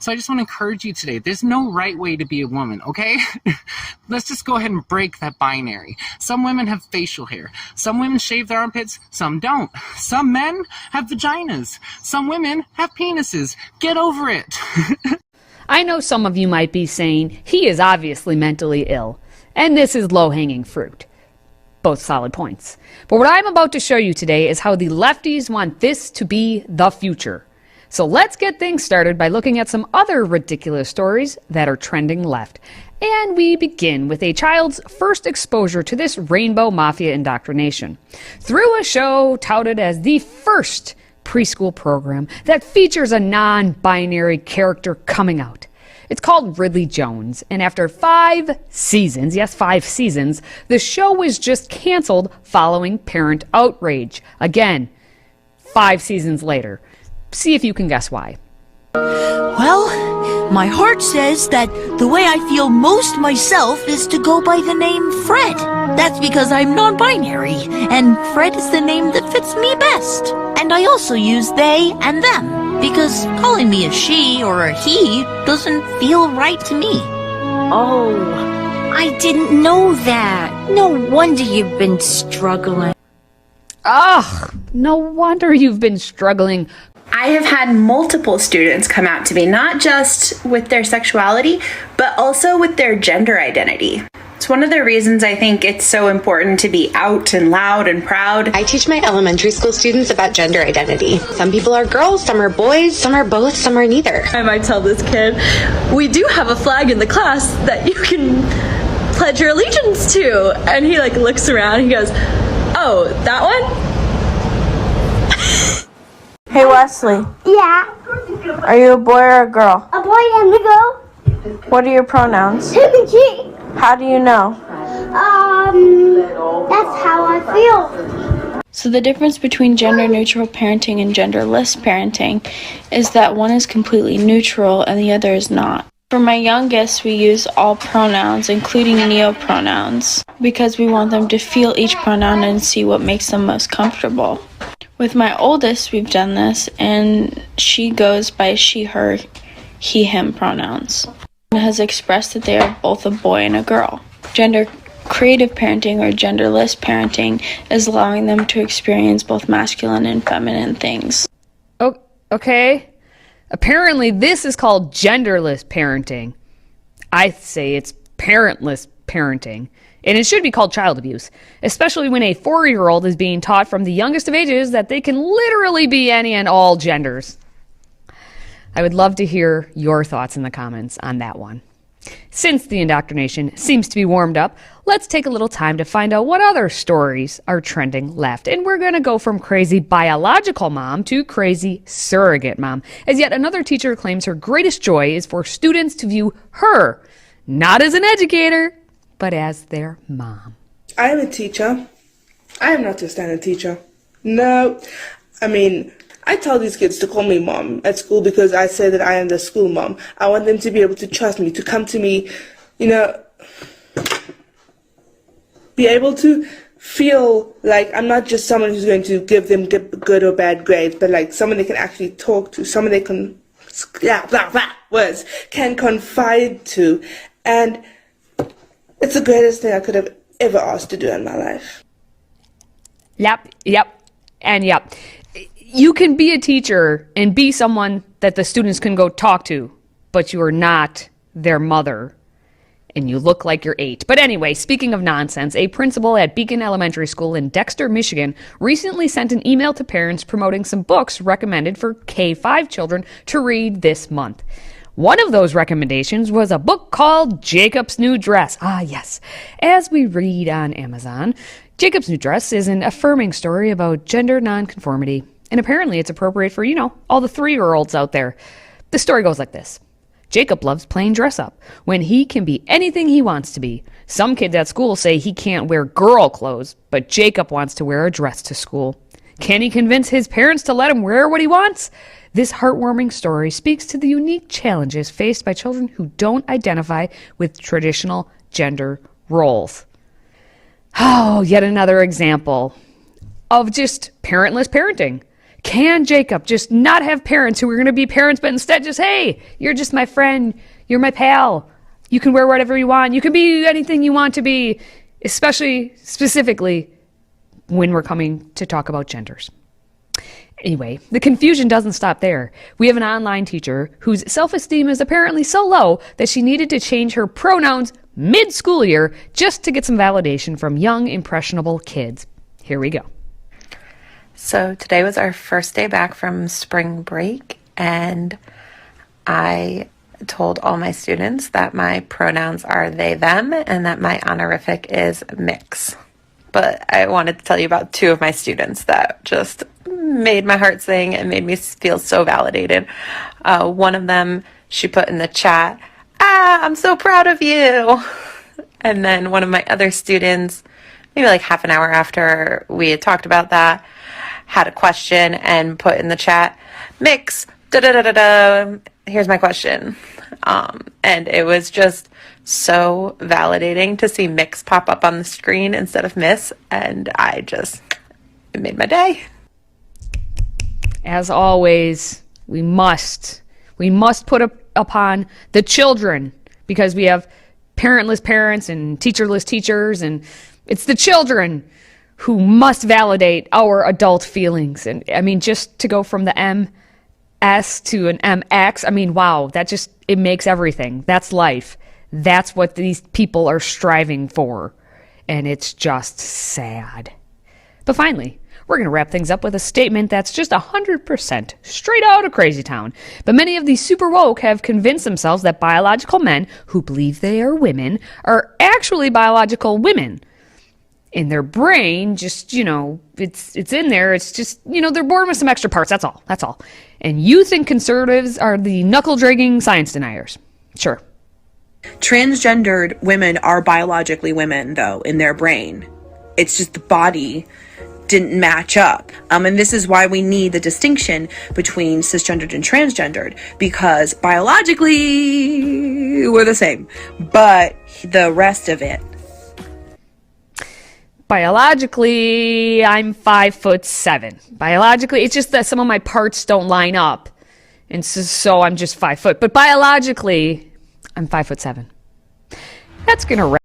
So I just want to encourage you today. There's no right way to be a woman, okay? Let's just go ahead and break that binary. Some women have facial hair. Some women shave their armpits. Some don't. Some men have vaginas. Some women have penises. Get over it. I know some of you might be saying, he is obviously mentally ill, and this is low-hanging fruit. Both solid points. But what I'm about to show you today is how the lefties want this to be the future. So let's get things started by looking at some other ridiculous stories that are trending left. And we begin with a child's first exposure to this rainbow mafia indoctrination through a show touted as the first preschool program that features a non-binary character coming out. It's called Ridley Jones, and after 5 seasons, yes, 5 seasons, the show was just canceled following parent outrage. Again, 5 seasons later. See if you can guess why. Well, my heart says that the way I feel most myself is to go by the name Fred. That's because I'm non-binary, and Fred is the name that fits me best. And I also use they and them, because calling me a she or a he doesn't feel right to me. Oh, I didn't know that. No wonder you've been struggling. Ugh, no wonder you've been struggling. I have had multiple students come out to me, not just with their sexuality, but also with their gender identity. It's one of the reasons I think it's so important to be out and loud and proud. I teach my elementary school students about gender identity. Some people are girls, some are boys, some are both, some are neither. I might tell this kid, we do have a flag in the class that you can pledge your allegiance to. And he looks around and he goes, oh, that one? Hey Wesley. Yeah. Are you a boy or a girl? A boy and a girl. What are your pronouns? Him and she. How do you know? That's how I feel. So the difference between gender-neutral parenting and genderless parenting is that one is completely neutral and the other is not. For my youngest, we use all pronouns, including neopronouns, because we want them to feel each pronoun and see what makes them most comfortable. With my oldest, we've done this, and she goes by she, her, he, him pronouns, and has expressed that they are both a boy and a girl. Gender creative parenting or genderless parenting is allowing them to experience both masculine and feminine things. Oh, okay. Apparently this is called genderless parenting. I say it's parentless parenting. And it should be called child abuse, especially when a 4-year-old is being taught from the youngest of ages that they can literally be any and all genders. I would love to hear your thoughts in the comments on that one. Since the indoctrination seems to be warmed up, let's take a little time to find out what other stories are trending left. And we're going to go from crazy biological mom to crazy surrogate mom, as yet another teacher claims her greatest joy is for students to view her, not as an educator, but as their mom. I am a teacher. I am not just a teacher. No. I mean, I tell these kids to call me mom at school because I say that I am the school mom. I want them to be able to trust me, to come to me, be able to feel like I'm not just someone who's going to give them good or bad grades, but like someone they can actually talk to, someone they can, words, can confide to. And it's the greatest thing I could have ever asked to do in my life. Yep. You can be a teacher and be someone that the students can go talk to, but you are not their mother, and you look like you're 8. But anyway, speaking of nonsense, a principal at Beacon Elementary School in Dexter, Michigan, recently sent an email to parents promoting some books recommended for K-5 children to read this month. One of those recommendations was a book called Jacob's New Dress. Ah, yes. As we read on Amazon, Jacob's New Dress is an affirming story about gender nonconformity. And apparently it's appropriate for, all the 3-year-olds out there. The story goes like this. Jacob loves playing dress up when he can be anything he wants to be. Some kids at school say he can't wear girl clothes, but Jacob wants to wear a dress to school. Can he convince his parents to let him wear what he wants? This heartwarming story speaks to the unique challenges faced by children who don't identify with traditional gender roles. Oh, yet another example of just parentless parenting. Can Jacob just not have parents who are going to be parents, but instead just, hey, you're just my friend, you're my pal, you can wear whatever you want, you can be anything you want to be, especially, specifically, when we're coming to talk about genders. Anyway, the confusion doesn't stop there. We have an online teacher whose self-esteem is apparently so low that she needed to change her pronouns mid-school year just to get some validation from young, impressionable kids. Here we go. So today was our first day back from spring break, and I told all my students that my pronouns are they, them, and that my honorific is mix. But I wanted to tell you about two of my students that just made my heart sing and made me feel so validated. One of them, she put in the chat, I'm so proud of you. And then one of my other students, maybe like half an hour after we had talked about that, had a question and put in the chat, mix, da-da-da-da-da, here's my question. And it was just so validating to see mix pop up on the screen instead of miss, and it made my day. As always, we must put upon the children, because we have parentless parents and teacherless teachers, and it's the children who must validate our adult feelings. And I mean, just to go from the MS to an MX, I mean, wow, it makes everything. That's life. That's what these people are striving for. And it's just sad. But finally, we're going to wrap things up with a statement that's just 100% straight out of Crazy Town. But many of these super woke have convinced themselves that biological men who believe they are women are actually biological women. In their brain, just, it's in there. It's just, they're born with some extra parts. That's all. And you think conservatives are the knuckle-dragging science deniers. Sure. Transgendered women are biologically women, though, in their brain. It's just the body didn't match up. And this is why we need the distinction between cisgendered and transgendered, because biologically we're the same, but the rest of it. Biologically, I'm 5'7". Biologically, it's just that some of my parts don't line up. And so I'm just 5 foot. But biologically, I'm 5'7". That's going to wrap